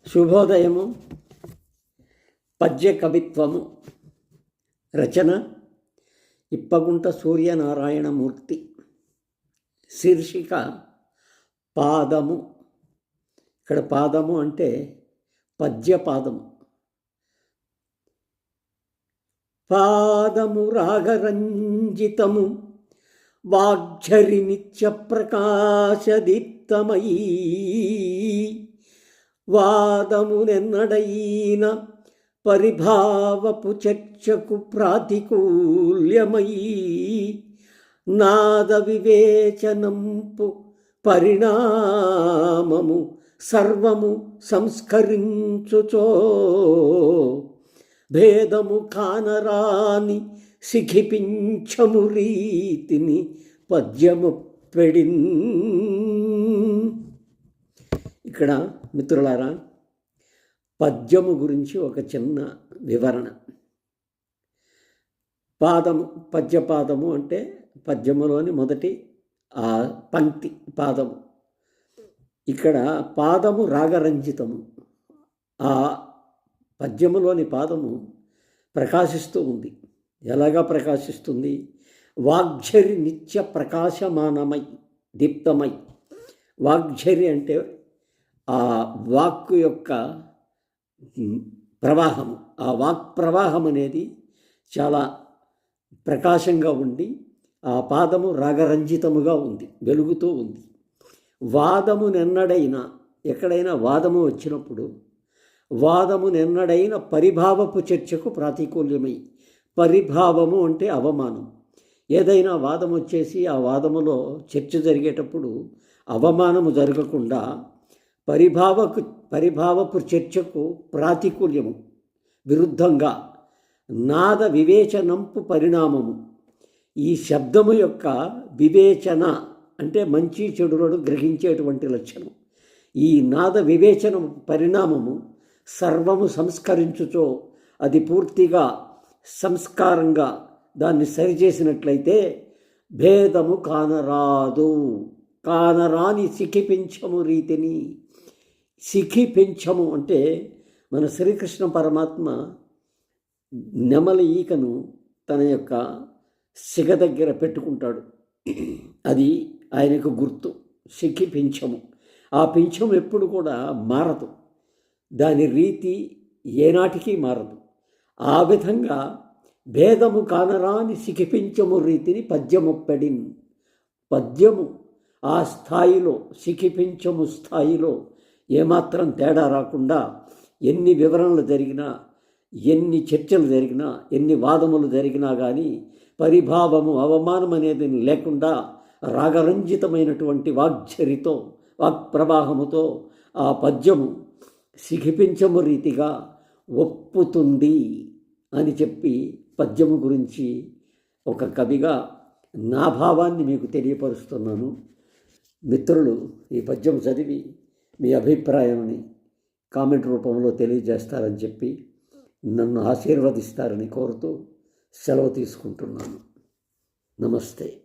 శుభోదయము. పద్య కవిత్వము. రచన ఇప్పగుంట సూర్యనారాయణమూర్తి. శీర్షిక పాదము. ఇక్కడ పాదము అంటే పద్యపాదము. పాదము రాగరంజితము వాగ్ఝరి నిత్య ప్రకాశదీప్తమయీ వాదమునెన్నడైన పరిభావపు చర్చకు ప్రాతికూల్యమయీ నాద వివేచనంపు పరిణామము సర్వము సంస్కరించుచో భేదము కానరాని సిఖిపించము రీతిని పద్యము పెడిన్. ఇక్కడ మిత్రులారా, పద్యము గురించి ఒక చిన్న వివరణ. పాదము, పద్యపాదము అంటే పద్యములోని మొదటి ఆ పంక్తి పాదము. ఇక్కడ పాదము రాగరంజితము. ఆ పద్యములోని పాదము ప్రకాశిస్తూ ఉంది. ఎలాగా ప్రకాశిస్తుంది? వాగ్ఝరి నిత్య ప్రకాశమానమై దీప్తమై. వాగ్ఝరి అంటే ఆ వాక్కు యొక్క ప్రవాహము. ఆ వాక్ ప్రవాహం అనేది చాలా ప్రకాశంగా ఉండి ఆ పాదము రాగరంజితముగా ఉంది, వెలుగుతూ ఉంది. వాదమునెన్నడైనా, ఎక్కడైనా వాదము వచ్చినప్పుడు వాదమునెన్నడైన పరిభావపు చర్చకు ప్రాతికూల్యమై. పరిభావము అంటే అవమానం. ఏదైనా వాదం వచ్చేసి ఆ వాదములో చర్చ జరిగేటప్పుడు అవమానము జరగకుండా పరిభావపు చర్చకు ప్రాతికూల్యము, విరుద్ధంగా నాద వివేచనంపు పరిణామము. ఈ శబ్దము యొక్క వివేచన అంటే మంచి చెడులను గ్రహించేటువంటి లక్షణం. ఈ నాద వివేచనం పరిణామము సర్వము సంస్కరించుచో, అది పూర్తిగా సంస్కారంగా దాన్ని సరిచేసినట్లయితే భేదము కానరాదు. కానరాని సిఖిపించము రీతిని. సిఖిపించము అంటే మన శ్రీకృష్ణ పరమాత్మ నెమలి ఈకను తన యొక్క సిగ దగ్గర పెట్టుకుంటాడు. అది ఆయనకు గుర్తు. సిఖిపించము. ఆ పింఛము ఎప్పుడు కూడా మారదు. దాని రీతి ఏనాటికి మారదు. ఆ విధంగా భేదము కానరాని సిఖిపించము రీతిని పద్యముప్పెడిన్. పద్యము ఆ స్థాయిలో, సిఖిపించము స్థాయిలో ఏమాత్రం తేడా రాకుండా ఎన్ని వివరణలు జరిగినా, ఎన్ని చర్చలు జరిగినా, ఎన్ని వాదములు జరిగినా కానీ పరిభావము, అవమానం అనేది లేకుండా రాగరంజితమైనటువంటి వాగ్ఝరితో, వాక్ప్రవాహముతో ఆ పద్యము సిఖిపించము రీతిగా ఒప్పుతుంది అని చెప్పి పద్యము గురించి ఒక కవిగా నా భావాన్ని మీకు తెలియపరుస్తున్నాను. మిత్రులు ఈ పద్యం చదివి మీ అభిప్రాయాన్ని కామెంట్ రూపంలో తెలియజేస్తారని చెప్పి నన్ను ఆశీర్వదిస్తారని కోరుతూ సెలవు తీసుకుంటున్నాను. నమస్తే.